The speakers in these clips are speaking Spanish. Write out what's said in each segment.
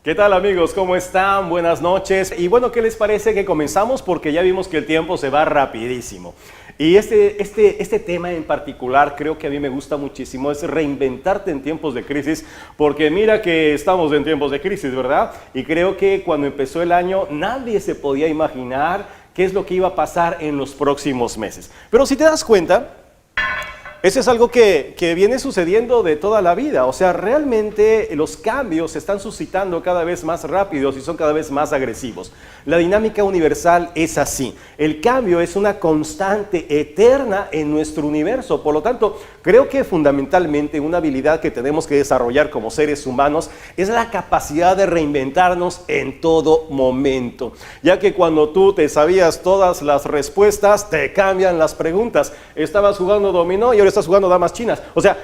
¿Qué tal amigos? ¿Cómo están? Buenas noches. Y bueno, ¿qué les parece que comenzamos? Porque ya vimos que el tiempo se va rapidísimo. Y este tema en particular creo que a mí me gusta muchísimo, es reinventarte en tiempos de crisis, porque mira que estamos en tiempos de crisis, ¿verdad? Y creo que cuando empezó el año nadie se podía imaginar qué es lo que iba a pasar en los próximos meses. Pero si te das cuenta, eso es algo que viene sucediendo de toda la vida, o sea, realmente los cambios se están suscitando cada vez más rápidos y son cada vez más agresivos. La dinámica universal es así, el cambio es una constante eterna en nuestro universo, por lo tanto, creo que fundamentalmente una habilidad que tenemos que desarrollar como seres humanos es la capacidad de reinventarnos en todo momento, ya que cuando tú te sabías todas las respuestas, te cambian las preguntas. Estabas jugando dominó y ahora estás jugando damas chinas. O sea,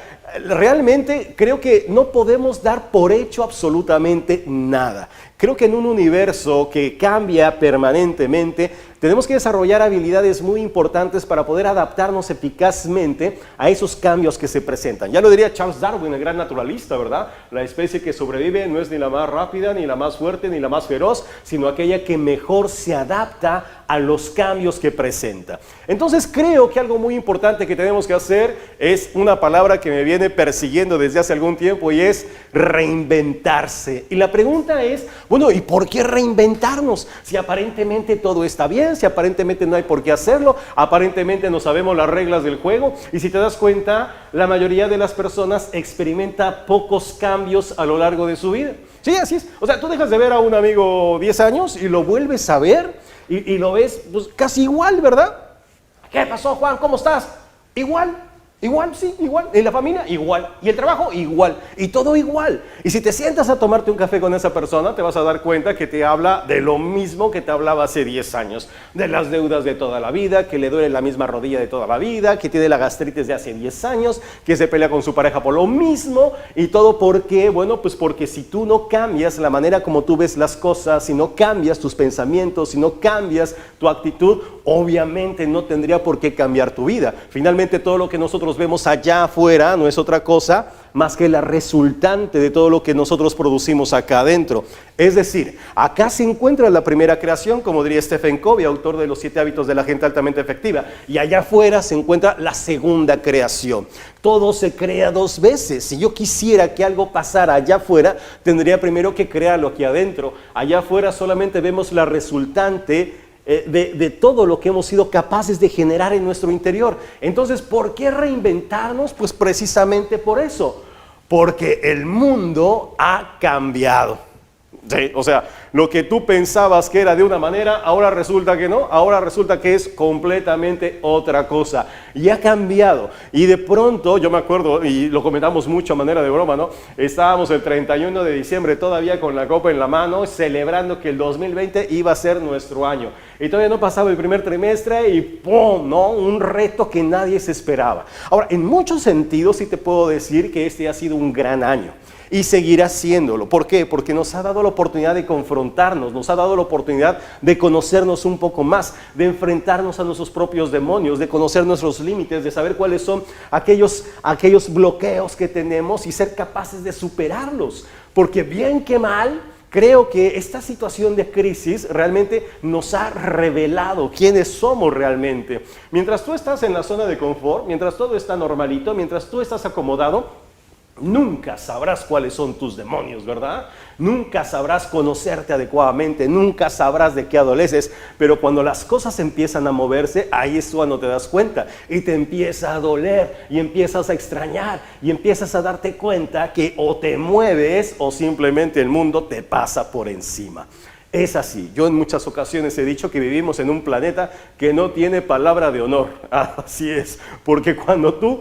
realmente creo que no podemos dar por hecho absolutamente nada. Creo que en un universo que cambia permanentemente, tenemos que desarrollar habilidades muy importantes para poder adaptarnos eficazmente a esos cambios que se presentan. Ya lo diría Charles Darwin, el gran naturalista, ¿verdad? La especie que sobrevive no es ni la más rápida, ni la más fuerte, ni la más feroz, sino aquella que mejor se adapta a los cambios que presenta. Entonces creo que algo muy importante que tenemos que hacer es una palabra que me viene persiguiendo desde hace algún tiempo y es reinventarse. Y la pregunta es, bueno, ¿y por qué reinventarnos? Si aparentemente todo está bien, si aparentemente no hay por qué hacerlo, aparentemente no sabemos las reglas del juego, y si te das cuenta, la mayoría de las personas experimenta pocos cambios a lo largo de su vida. Sí, así es. O sea, tú dejas de ver a un amigo 10 años y lo vuelves a ver y lo ves pues, casi igual, ¿verdad? ¿Qué pasó, Juan? ¿Cómo estás? Igual. Igual, sí, igual. ¿Y la familia? Igual. ¿Y el trabajo? Igual. Y todo igual. Y si te sientas a tomarte un café con esa persona, te vas a dar cuenta que te habla de lo mismo que te hablaba hace 10 años. De las deudas de toda la vida, que le duele la misma rodilla de toda la vida, que tiene la gastritis de hace 10 años, que se pelea con su pareja por lo mismo. ¿Y todo por qué? Bueno, pues porque si tú no cambias la manera como tú ves las cosas, si no cambias tus pensamientos, si no cambias tu actitud, obviamente no tendría por qué cambiar tu vida. Finalmente, todo lo que nosotros vemos allá afuera no es otra cosa más que la resultante de todo lo que nosotros producimos acá adentro. Es decir, acá se encuentra la primera creación, como diría Stephen Covey, autor de los 7 hábitos de la gente altamente efectiva, y allá afuera se encuentra la segunda creación. Todo se crea 2 veces. Si yo quisiera que algo pasara allá afuera, tendría primero que crearlo aquí adentro. Allá afuera solamente vemos la resultante de todo lo que hemos sido capaces de generar en nuestro interior. Entonces, ¿por qué reinventarnos? Pues precisamente por eso, porque el mundo ha cambiado. Sí, o sea, lo que tú pensabas que era de una manera, ahora resulta que no, ahora resulta que es completamente otra cosa. Y ha cambiado. Y de pronto, yo me acuerdo, y lo comentamos mucho a manera de broma, ¿no? Estábamos el 31 de diciembre todavía con la copa en la mano, celebrando que el 2020 iba a ser nuestro año. Y todavía no pasaba el primer trimestre y ¡pum! ¿No? Un reto que nadie se esperaba. Ahora, en muchos sentidos sí te puedo decir que este ha sido un gran año. Y seguirá haciéndolo. ¿Por qué? Porque nos ha dado la oportunidad de confrontarnos, nos ha dado la oportunidad de conocernos un poco más, de enfrentarnos a nuestros propios demonios, de conocer nuestros límites, de saber cuáles son aquellos bloqueos que tenemos y ser capaces de superarlos. Porque bien que mal, creo que esta situación de crisis realmente nos ha revelado quiénes somos realmente. Mientras tú estás en la zona de confort, mientras todo está normalito, mientras tú estás acomodado, nunca sabrás cuáles son tus demonios, ¿verdad? Nunca sabrás conocerte adecuadamente, nunca sabrás de qué adoleces, pero cuando las cosas empiezan a moverse, ahí es cuando te das cuenta y te empieza a doler y empiezas a extrañar y empiezas a darte cuenta que o te mueves o simplemente el mundo te pasa por encima. Es así. Yo en muchas ocasiones he dicho que vivimos en un planeta que no tiene palabra de honor. Así es, porque cuando tú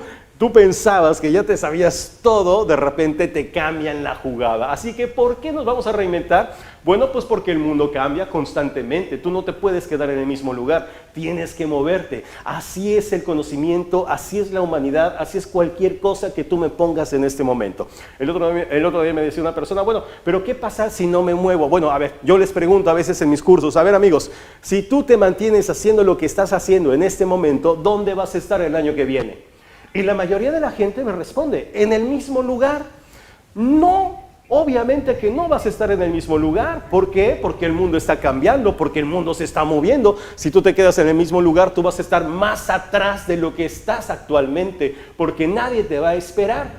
pensabas que ya te sabías todo, de repente te cambian la jugada. Así que, ¿por qué nos vamos a reinventar? Bueno, pues porque el mundo cambia constantemente. Tú no te puedes quedar en el mismo lugar. Tienes que moverte. Así es el conocimiento, así es la humanidad, así es cualquier cosa que tú me pongas en este momento. El otro día me decía una persona, bueno, ¿pero qué pasa si no me muevo? Bueno, a ver, yo les pregunto a veces en mis cursos, a ver amigos, si tú te mantienes haciendo lo que estás haciendo en este momento, ¿dónde vas a estar el año que viene? Y la mayoría de la gente me responde, en el mismo lugar. No, Obviamente que no vas a estar en el mismo lugar. ¿Por qué? Porque el mundo está cambiando, porque el mundo se está moviendo. Si tú te quedas en el mismo lugar, tú vas a estar más atrás de lo que estás actualmente, porque nadie te va a esperar.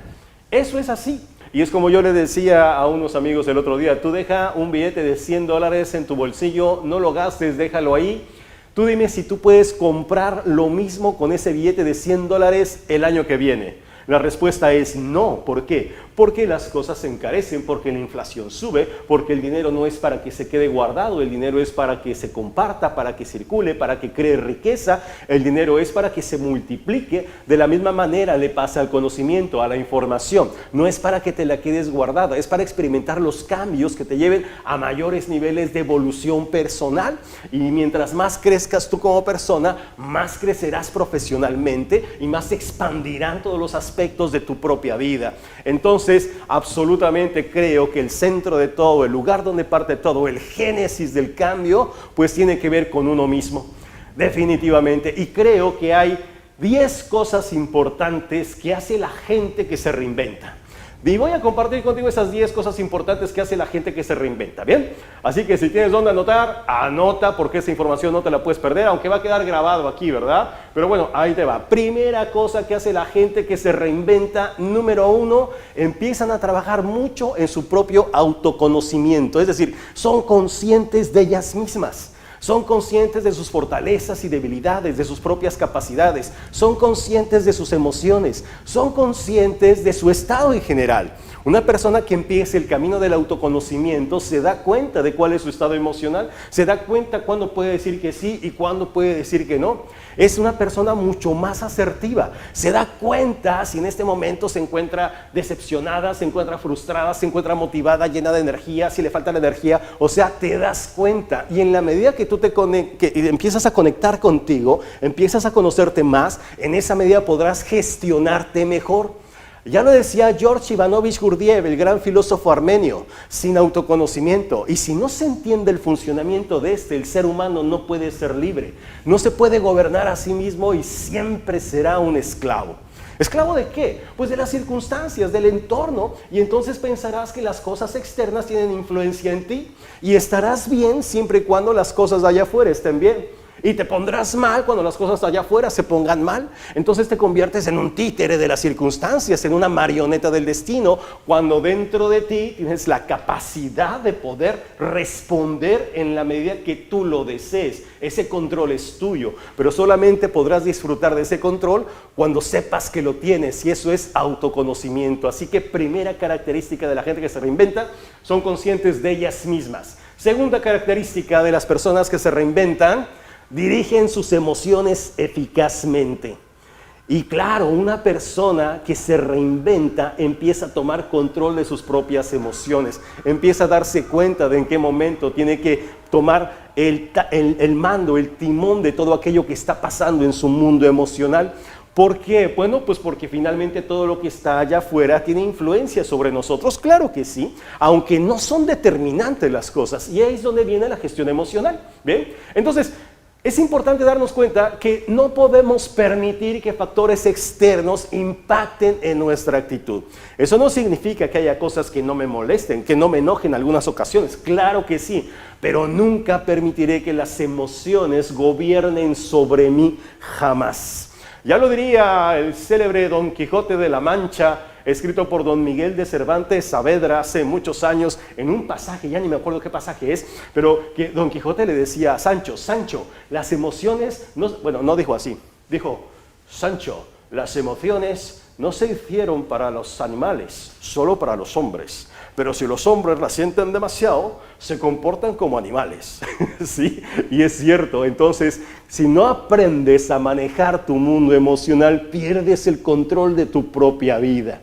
Eso es así. Y es como yo le decía a unos amigos el otro día, tú deja un billete de $100 en tu bolsillo, no lo gastes, déjalo ahí. Tú dime si tú puedes comprar lo mismo con ese billete de $100 el año que viene. La respuesta es no. ¿Por qué? Porque las cosas se encarecen, porque la inflación sube, porque el dinero no es para que se quede guardado, el dinero es para que se comparta, para que circule, para que cree riqueza, el dinero es para que se multiplique. De la misma manera le pasa al conocimiento, a la información. No es para que te la quedes guardada, es para experimentar los cambios que te lleven a mayores niveles de evolución personal. Y mientras más crezcas tú como persona, más crecerás profesionalmente y más se expandirán todos los aspectos de tu propia vida. Entonces, absolutamente creo que el centro de todo, el lugar donde parte todo, el génesis del cambio, pues tiene que ver con uno mismo, definitivamente. Y creo que hay 10 cosas importantes que hace la gente que se reinventa. Y voy a compartir contigo esas 10 cosas importantes que hace la gente que se reinventa, ¿bien? Así que si tienes dónde anotar, anota, porque esa información no te la puedes perder, aunque va a quedar grabado aquí, ¿verdad? Pero bueno, ahí te va. Primera cosa que hace la gente que se reinventa, número 1, empiezan a trabajar mucho en su propio autoconocimiento, es decir, son conscientes de ellas mismas. Son conscientes de sus fortalezas y debilidades, de sus propias capacidades. Son conscientes de sus emociones. Son conscientes de su estado en general. Una persona que empiece el camino del autoconocimiento se da cuenta de cuál es su estado emocional, se da cuenta cuándo puede decir que sí y cuándo puede decir que no. Es una persona mucho más asertiva. Se da cuenta si en este momento se encuentra decepcionada, se encuentra frustrada, se encuentra motivada, llena de energía, si le falta la energía. O sea, te das cuenta. Y en la medida que tú que empiezas a conectar contigo, empiezas a conocerte más, en esa medida podrás gestionarte mejor. Ya lo decía George Ivanovich Gurdjieff, el gran filósofo armenio, sin autoconocimiento. Y si no se entiende el funcionamiento de el ser humano no puede ser libre. No se puede gobernar a sí mismo y siempre será un esclavo. ¿Esclavo de qué? Pues de las circunstancias, del entorno. Y entonces pensarás que las cosas externas tienen influencia en ti. Y estarás bien siempre y cuando las cosas de allá afuera estén bien. Y te pondrás mal cuando las cosas allá afuera se pongan mal. Entonces te conviertes en un títere de las circunstancias, en una marioneta del destino, cuando dentro de ti tienes la capacidad de poder responder en la medida que tú lo desees. Ese control es tuyo, pero solamente podrás disfrutar de ese control cuando sepas que lo tienes, y eso es autoconocimiento. Así que primera característica de la gente que se reinventa, son conscientes de ellas mismas. Segunda característica de las personas que se reinventan, dirigen sus emociones eficazmente. Y claro, una persona que se reinventa empieza a tomar control de sus propias emociones, empieza a darse cuenta de en qué momento tiene que tomar el mando, el timón de todo aquello que está pasando en su mundo emocional. ¿Por qué? Bueno, pues porque finalmente todo lo que está allá afuera tiene influencia sobre nosotros, claro que sí, aunque no son determinantes las cosas, y ahí es donde viene la gestión emocional, ¿bien? Entonces, es importante darnos cuenta que no podemos permitir que factores externos impacten en nuestra actitud. Eso no significa que haya cosas que no me molesten, que no me enojen en algunas ocasiones. Claro que sí, pero nunca permitiré que las emociones gobiernen sobre mí, jamás. Ya lo diría el célebre Don Quijote de la Mancha, escrito por Don Miguel de Cervantes Saavedra hace muchos años, en un pasaje, ya ni me acuerdo qué pasaje es, pero que Don Quijote le decía a Sancho, Sancho, las emociones, no dijo así, dijo, Sancho, las emociones no se hicieron para los animales, solo para los hombres. Pero si los hombres las sienten demasiado, se comportan como animales. ¿Sí? Y es cierto. Entonces, si no aprendes a manejar tu mundo emocional, pierdes el control de tu propia vida.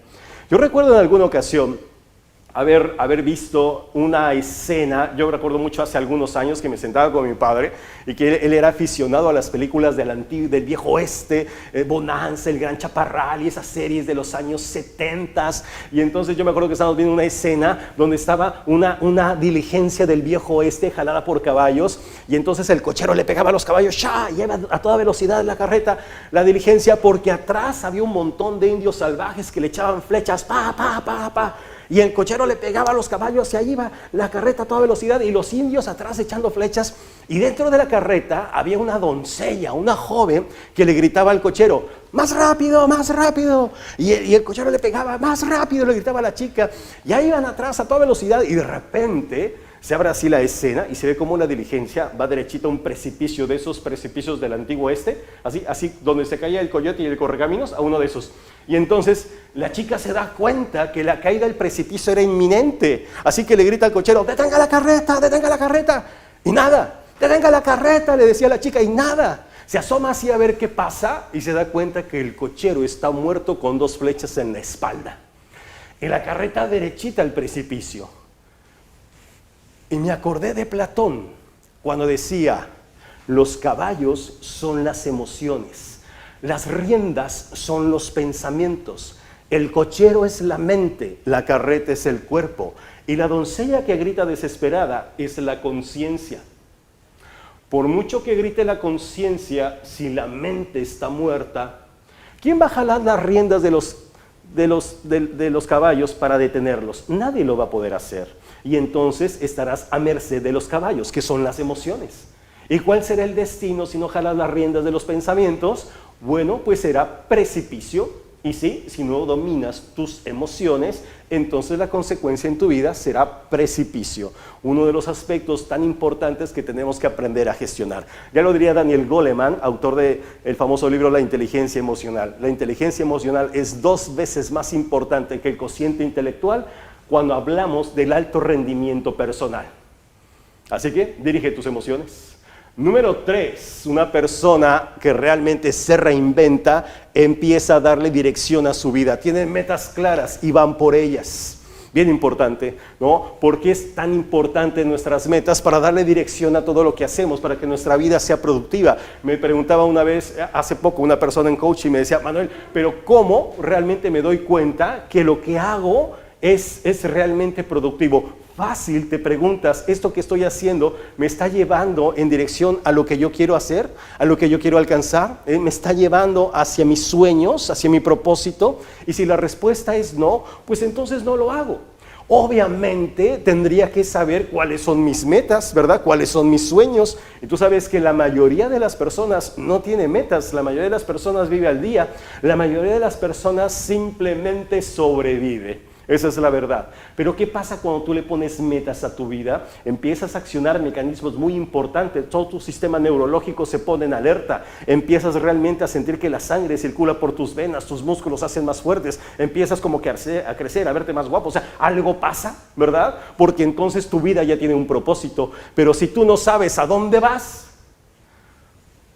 Yo recuerdo en alguna ocasión haber visto una escena. Yo recuerdo mucho hace algunos años que me sentaba con mi padre y que él era aficionado a las películas del viejo oeste, Bonanza, El Gran Chaparral y esas series de los años 70. Y entonces yo me acuerdo que estábamos viendo una escena donde estaba una diligencia del viejo oeste jalada por caballos, y entonces el cochero le pegaba a los caballos, ¡shá!, y iba a toda velocidad la carreta, la diligencia, porque atrás había un montón de indios salvajes que le echaban flechas, ¡pa, pa, pa, pa! y el cochero le pegaba a los caballos y ahí iba la carreta a toda velocidad y los indios atrás echando flechas, y dentro de la carreta había una doncella, una joven que le gritaba al cochero, más rápido, y el cochero le pegaba, más rápido, le gritaba a la chica, y ahí iban atrás a toda velocidad, y de repente se abre así la escena y se ve como una diligencia va derechita a un precipicio, de esos precipicios del antiguo oeste, así donde se caía el coyote y el correcaminos, a uno de esos. Y entonces la chica se da cuenta que la caída del precipicio era inminente, así que le grita al cochero, detenga la carreta, y nada, detenga la carreta, le decía la chica, y nada. Se asoma así a ver qué pasa y se da cuenta que el cochero está muerto con 2 flechas en la espalda. Y la carreta derechita al precipicio. Y me acordé de Platón cuando decía, los caballos son las emociones, las riendas son los pensamientos, el cochero es la mente, la carreta es el cuerpo, y la doncella que grita desesperada es la conciencia. Por mucho que grite la conciencia, si la mente está muerta, ¿quién va a jalar las riendas de los caballos para detenerlos? Nadie lo va a poder hacer. Y entonces estarás a merced de los caballos, que son las emociones. ¿Y cuál será el destino si no jalas las riendas de los pensamientos? Bueno, pues será precipicio. Y sí, si no dominas tus emociones, entonces la consecuencia en tu vida será precipicio. Uno de los aspectos tan importantes que tenemos que aprender a gestionar. Ya lo diría Daniel Goleman, autor del famoso libro La inteligencia emocional. La inteligencia emocional es 2 veces más importante que el cociente intelectual cuando hablamos del alto rendimiento personal. Así que dirige tus emociones. Número 3, una persona que realmente se reinventa empieza a darle dirección a su vida. Tiene metas claras y van por ellas. Bien importante, ¿no? ¿Por qué es tan importante nuestras metas? Para darle dirección a todo lo que hacemos, para que nuestra vida sea productiva. Me preguntaba una vez, hace poco, una persona en coaching y me decía, Manuel, pero ¿cómo realmente me doy cuenta que lo que hago es realmente productivo? Fácil, te preguntas, ¿esto que estoy haciendo me está llevando en dirección a lo que yo quiero hacer, a lo que yo quiero alcanzar? ¿Me está llevando hacia mis sueños, hacia mi propósito? Y si la respuesta es no, pues entonces no lo hago. Obviamente tendría que saber cuáles son mis metas, ¿verdad? Cuáles son mis sueños. Y tú sabes que la mayoría de las personas no tiene metas, la mayoría de las personas vive al día, la mayoría de las personas simplemente sobrevive. Esa es la verdad. Pero ¿qué pasa cuando tú le pones metas a tu vida? Empiezas a accionar mecanismos muy importantes, todo tu sistema neurológico se pone en alerta, empiezas realmente a sentir que la sangre circula por tus venas, tus músculos se hacen más fuertes, empiezas como que a crecer, a verte más guapo, o sea, algo pasa, ¿verdad? Porque entonces tu vida ya tiene un propósito, pero si tú no sabes a dónde vas,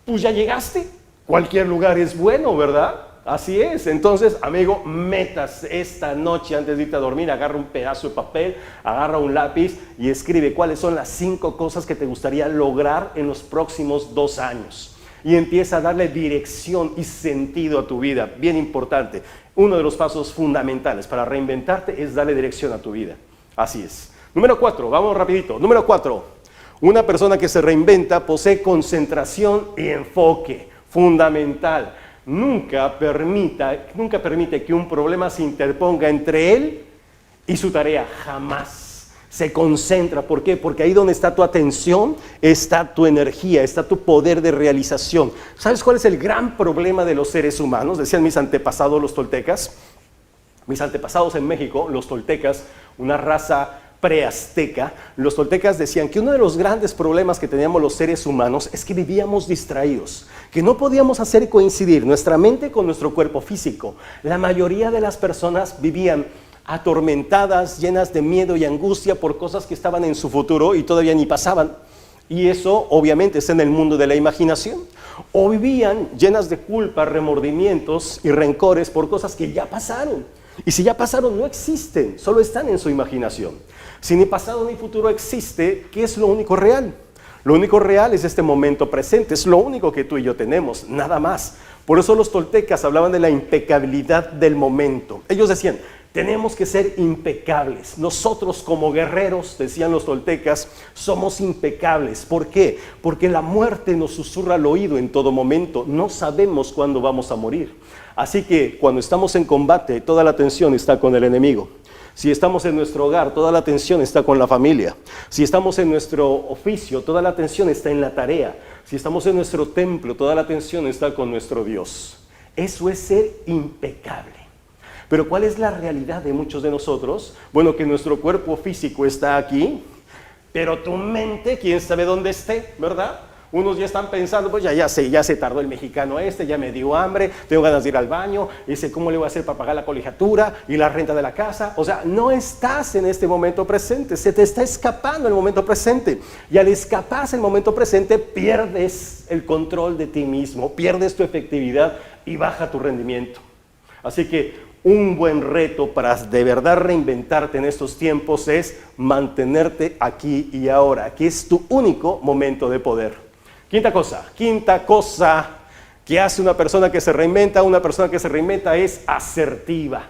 pues ya llegaste, cualquier lugar es bueno, ¿verdad? Así es. Entonces, amigo, metas esta noche antes de irte a dormir, agarra un pedazo de papel, agarra un lápiz y escribe cuáles son las 5 cosas que te gustaría lograr en los próximos 2 años. Y empieza a darle dirección y sentido a tu vida. Bien importante. Uno de los pasos fundamentales para reinventarte es darle dirección a tu vida. Así es. Número 4, vamos rapidito. Número 4, una persona que se reinventa posee concentración y enfoque. Fundamental. Nunca permite que un problema se interponga entre él y su tarea, jamás. Se concentra, ¿por qué? Porque ahí donde está tu atención, está tu energía, está tu poder de realización. ¿Sabes cuál es el gran problema de los seres humanos? Decían mis antepasados los toltecas, mis antepasados en México, los toltecas, una raza preazteca. Los toltecas decían que uno de los grandes problemas que teníamos los seres humanos es que vivíamos distraídos, que no podíamos hacer coincidir nuestra mente con nuestro cuerpo físico. La mayoría de las personas vivían atormentadas, llenas de miedo y angustia por cosas que estaban en su futuro y todavía ni pasaban. Y eso obviamente está en el mundo de la imaginación. O vivían llenas de culpa, remordimientos y rencores por cosas que ya pasaron. Y si ya pasaron, no existen, solo están en su imaginación. Si ni pasado ni futuro existe, ¿qué es lo único real? Lo único real es este momento presente, es lo único que tú y yo tenemos, nada más. Por eso los toltecas hablaban de la impecabilidad del momento. Ellos decían, tenemos que ser impecables. Nosotros como guerreros, decían los toltecas, somos impecables. ¿Por qué? Porque la muerte nos susurra al oído en todo momento. No sabemos cuándo vamos a morir. Así que cuando estamos en combate, toda la atención está con el enemigo. Si estamos en nuestro hogar, toda la atención está con la familia. Si estamos en nuestro oficio, toda la atención está en la tarea. Si estamos en nuestro templo, toda la atención está con nuestro Dios. Eso es ser impecable. Pero ¿cuál es la realidad de muchos de nosotros? Bueno, que nuestro cuerpo físico está aquí, pero tu mente, quién sabe dónde esté, ¿verdad? Unos ya están pensando, pues ya se tardó el mexicano ya me dio hambre, tengo ganas de ir al baño, dice, ¿cómo le voy a hacer para pagar la colegiatura y la renta de la casa? O sea, no estás en este momento presente, se te está escapando el momento presente. Y al escaparse el momento presente, pierdes el control de ti mismo, pierdes tu efectividad y baja tu rendimiento. Así que un buen reto para de verdad reinventarte en estos tiempos es mantenerte aquí y ahora, que es tu único momento de poder. Quinta cosa que hace una persona que se reinventa es asertiva.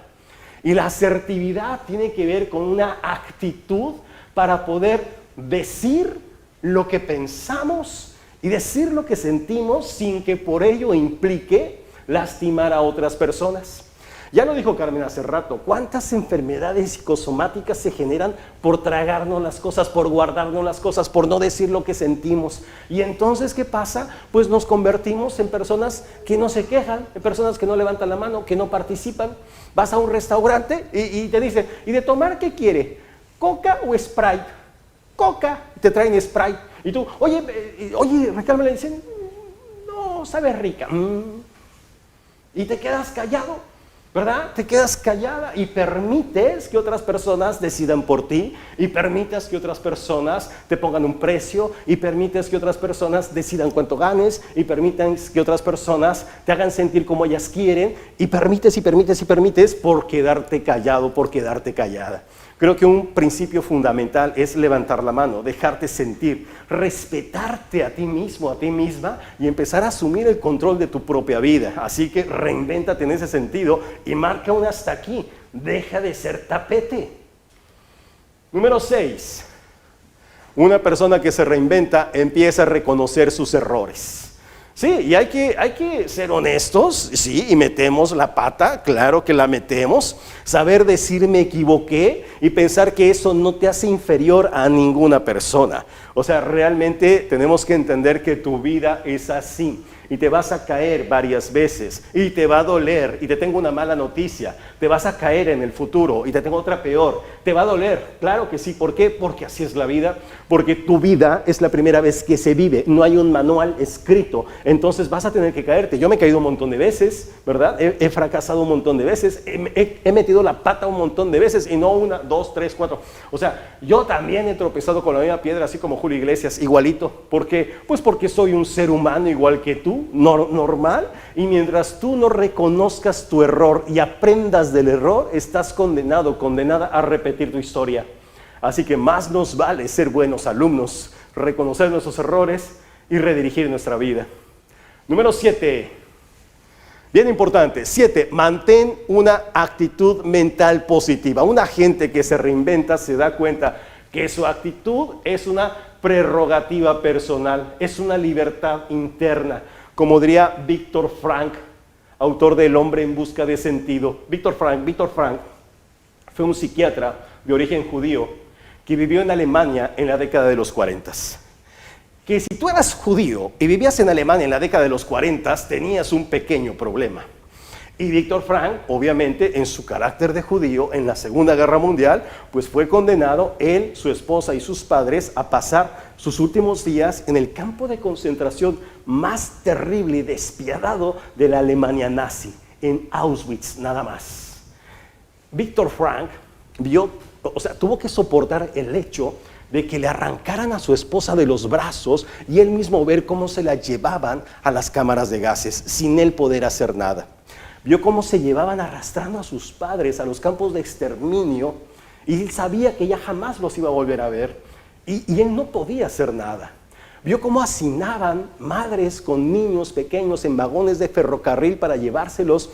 Y la asertividad tiene que ver con una actitud para poder decir lo que pensamos y decir lo que sentimos sin que por ello implique lastimar a otras personas. Ya lo dijo Carmen hace rato, ¿cuántas enfermedades psicosomáticas se generan por tragarnos las cosas, por guardarnos las cosas, por no decir lo que sentimos? Y entonces, ¿qué pasa? Pues nos convertimos en personas que no se quejan, en personas que no levantan la mano, que no participan. Vas a un restaurante y te dicen, ¿y de tomar qué quiere? ¿Coca o Sprite? Coca, te traen Sprite. Y tú, oye, Raquel, me le dicen, no, sabe rica. Y te quedas callado. ¿Verdad? Te quedas callada y permites que otras personas decidan por ti y permites que otras personas te pongan un precio y permites que otras personas decidan cuánto ganes y permites que otras personas te hagan sentir como ellas quieren y permites por quedarte callado, por quedarte callada. Creo que un principio fundamental es levantar la mano, dejarte sentir, respetarte a ti mismo, a ti misma y empezar a asumir el control de tu propia vida. Así que reinvéntate en ese sentido y marca un hasta aquí. Deja de ser tapete. Número 6. Una persona que se reinventa empieza a reconocer sus errores. Sí, y hay que ser honestos, sí, y metemos la pata, claro que la metemos, saber decir me equivoqué y pensar que eso no te hace inferior a ninguna persona. O sea, realmente tenemos que entender que tu vida es así y te vas a caer varias veces y te va a doler y te tengo una mala noticia, te vas a caer en el futuro y te tengo otra peor, te va a doler, claro que sí, ¿por qué? Porque así es la vida, porque tu vida es la primera vez que se vive, no hay un manual escrito, entonces vas a tener que caerte. Yo me he caído un montón de veces, ¿verdad? He fracasado un montón de veces, he metido la pata un montón de veces y no 1, 2, 3, 4, o sea, yo también he tropezado con la misma piedra, así como Julio Iglesias, igualito, ¿por qué? Pues porque soy un ser humano igual que tú, normal, y mientras tú no reconozcas tu error y aprendas del error, estás condenada a repetir tu historia. Así que más nos vale ser buenos alumnos, reconocer nuestros errores y redirigir nuestra vida. Número 7, bien importante, 7, mantén una actitud mental positiva. Una gente que se reinventa se da cuenta que su actitud es una prerrogativa personal, es una libertad interna. Como diría Viktor Frankl, autor de El hombre en busca de sentido. Viktor Frankl fue un psiquiatra de origen judío que vivió en Alemania en la década de los 40. Que si tú eras judío y vivías en Alemania en la década de los 40, tenías un pequeño problema. Y Viktor Frankl, obviamente, en su carácter de judío, en la Segunda Guerra Mundial, pues fue condenado él, su esposa y sus padres a pasar sus últimos días en el campo de concentración más terrible y despiadado de la Alemania nazi, en Auschwitz, nada más. Viktor Frankl tuvo que soportar el hecho de que le arrancaran a su esposa de los brazos y él mismo ver cómo se la llevaban a las cámaras de gases sin él poder hacer nada. Vio cómo se llevaban arrastrando a sus padres a los campos de exterminio y él sabía que ya jamás los iba a volver a ver y él no podía hacer nada. Vio cómo hacinaban madres con niños pequeños en vagones de ferrocarril para llevárselos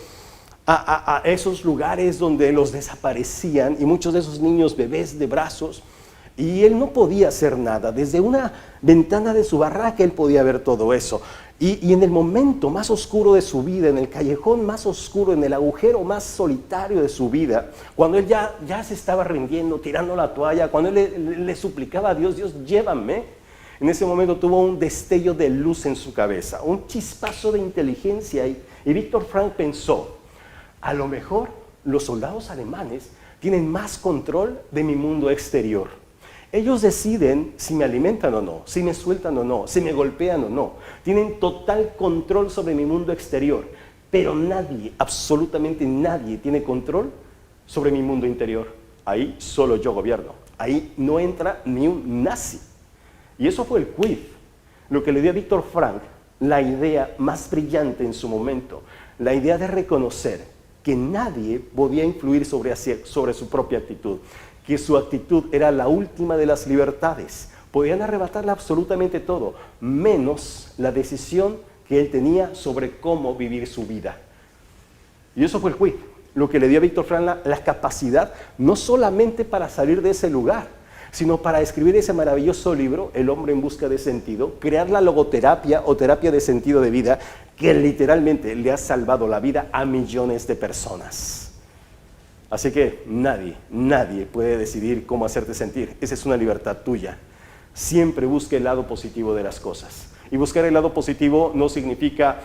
a esos lugares donde los desaparecían y muchos de esos niños bebés de brazos. Y él no podía hacer nada. Desde una ventana de su barraca él podía ver todo eso. Y en el momento más oscuro de su vida, en el callejón más oscuro, en el agujero más solitario de su vida, cuando él ya se estaba rindiendo, tirando la toalla, cuando él le suplicaba a Dios, Dios, llévame, en ese momento tuvo un destello de luz en su cabeza, un chispazo de inteligencia. Y Víctor Frank pensó, a lo mejor los soldados alemanes tienen más control de mi mundo exterior. Ellos deciden si me alimentan o no, si me sueltan o no, si me golpean o no. Tienen total control sobre mi mundo exterior, pero nadie, absolutamente nadie, tiene control sobre mi mundo interior. Ahí solo yo gobierno. Ahí no entra ni un nazi. Y eso fue el quiz, lo que le dio a Víctor Frank la idea más brillante en su momento, la idea de reconocer que nadie podía influir sobre su propia actitud, que su actitud era la última de las libertades. Podían arrebatarle absolutamente todo, menos la decisión que él tenía sobre cómo vivir su vida. Y eso fue el quiz, lo que le dio a Víctor Frank la capacidad, no solamente para salir de ese lugar, sino para escribir ese maravilloso libro, El hombre en busca de sentido, crear la logoterapia o terapia de sentido de vida, que literalmente le ha salvado la vida a millones de personas. Así que nadie puede decidir cómo hacerte sentir. Esa es una libertad tuya. Siempre busca el lado positivo de las cosas. Y buscar el lado positivo no significa,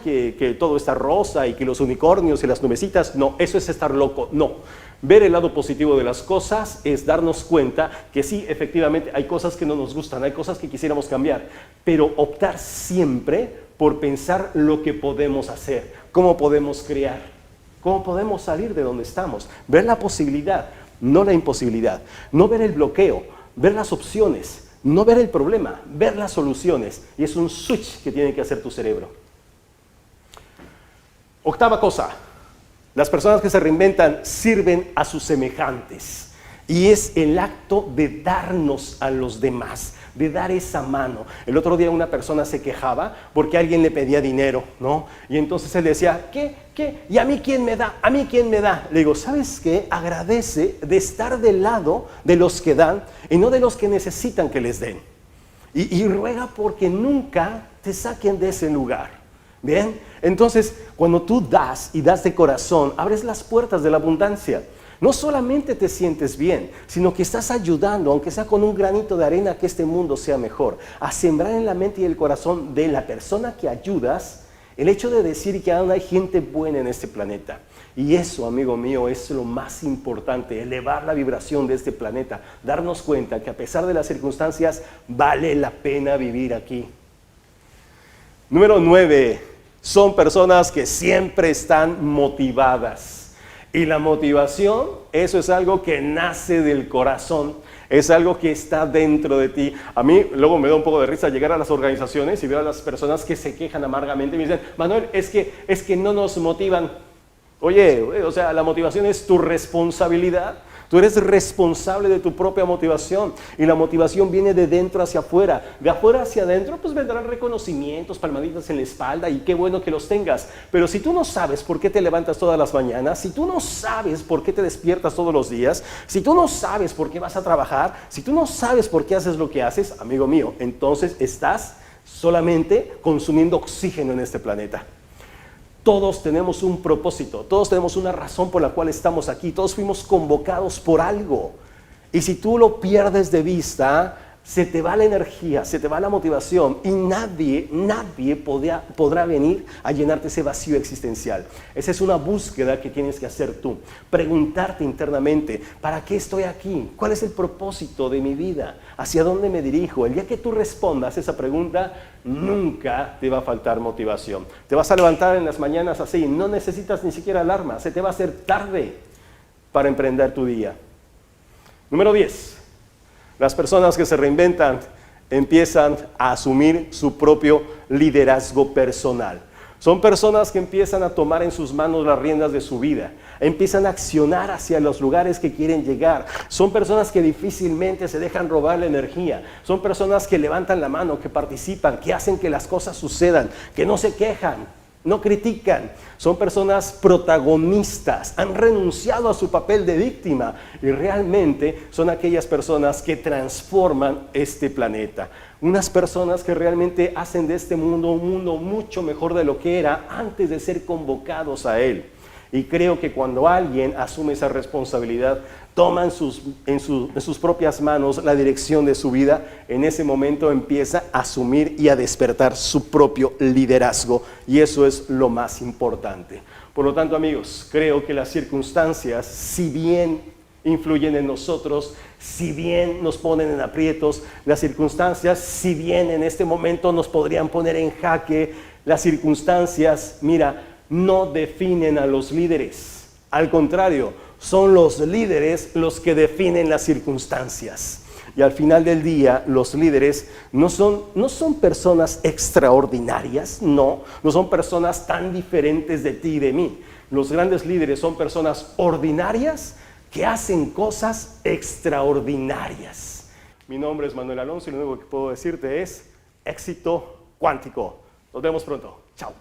que todo está rosa y que los unicornios y las nubecitas. No, eso es estar loco. No. Ver el lado positivo de las cosas es darnos cuenta que sí, efectivamente, hay cosas que no nos gustan, hay cosas que quisiéramos cambiar, pero optar siempre por pensar lo que podemos hacer, cómo podemos crear. ¿Cómo podemos salir de donde estamos? Ver la posibilidad, no la imposibilidad. No ver el bloqueo, ver las opciones. No ver el problema, ver las soluciones. Y es un switch que tiene que hacer tu cerebro. Octava cosa. Las personas que se reinventan sirven a sus semejantes. Y es el acto de darnos a los demás, de dar esa mano. El otro día una persona se quejaba porque alguien le pedía dinero, ¿no? Y entonces él decía, ¿qué? ¿Y a mí quién me da? ¿A mí quién me da? Le digo, ¿sabes qué? Agradece de estar del lado de los que dan y no de los que necesitan que les den. Y ruega porque nunca te saquen de ese lugar. ¿Bien? Entonces, cuando tú das y das de corazón, abres las puertas de la abundancia. No solamente te sientes bien, sino que estás ayudando, aunque sea con un granito de arena, a que este mundo sea mejor, a sembrar en la mente y el corazón de la persona que ayudas el hecho de decir que aún hay gente buena en este planeta. Y eso, amigo mío, es lo más importante, elevar la vibración de este planeta, darnos cuenta que a pesar de las circunstancias, vale la pena vivir aquí. Número 9, son personas que siempre están motivadas. Y la motivación, eso es algo que nace del corazón, es algo que está dentro de ti. A mí luego me da un poco de risa llegar a las organizaciones y ver a las personas que se quejan amargamente y me dicen, Manuel, es que no nos motivan. Oye, o sea, la motivación es tu responsabilidad. Tú eres responsable de tu propia motivación y la motivación viene de dentro hacia afuera. De afuera hacia adentro pues vendrán reconocimientos, palmaditas en la espalda y qué bueno que los tengas. Pero si tú no sabes por qué te levantas todas las mañanas, si tú no sabes por qué te despiertas todos los días, si tú no sabes por qué vas a trabajar, si tú no sabes por qué haces lo que haces, amigo mío, entonces estás solamente consumiendo oxígeno en este planeta. Todos tenemos un propósito, todos tenemos una razón por la cual estamos aquí, todos fuimos convocados por algo. Y si tú lo pierdes de vista, se te va la energía, se te va la motivación y nadie podrá venir a llenarte ese vacío existencial. Esa es una búsqueda que tienes que hacer tú. Preguntarte internamente, ¿para qué estoy aquí? ¿Cuál es el propósito de mi vida? ¿Hacia dónde me dirijo? El día que tú respondas esa pregunta, nunca te va a faltar motivación. Te vas a levantar en las mañanas así, no necesitas ni siquiera alarma, se te va a hacer tarde para emprender tu día. Número 10. Las personas que se reinventan empiezan a asumir su propio liderazgo personal. Son personas que empiezan a tomar en sus manos las riendas de su vida, empiezan a accionar hacia los lugares que quieren llegar. Son personas que difícilmente se dejan robar la energía. Son personas que levantan la mano, que participan, que hacen que las cosas sucedan, que no se quejan. no critican, son personas protagonistas, han renunciado a su papel de víctima y realmente son aquellas personas que transforman este planeta. Unas personas que realmente hacen de este mundo un mundo mucho mejor de lo que era antes de ser convocados a él. Y creo que cuando alguien asume esa responsabilidad, toma en sus propias manos la dirección de su vida, en ese momento empieza a asumir y a despertar su propio liderazgo. Y eso es lo más importante. Por lo tanto, amigos, creo que las circunstancias, si bien influyen en nosotros, si bien nos ponen en aprietos, las circunstancias, si bien en este momento nos podrían poner en jaque, las circunstancias, mira, no definen a los líderes. Al contrario, son los líderes los que definen las circunstancias. Y al final del día, los líderes no son personas extraordinarias, no son personas tan diferentes de ti y de mí. Los grandes líderes son personas ordinarias que hacen cosas extraordinarias. Mi nombre es Manuel Alonso y lo único que puedo decirte es éxito cuántico. Nos vemos pronto. Chao.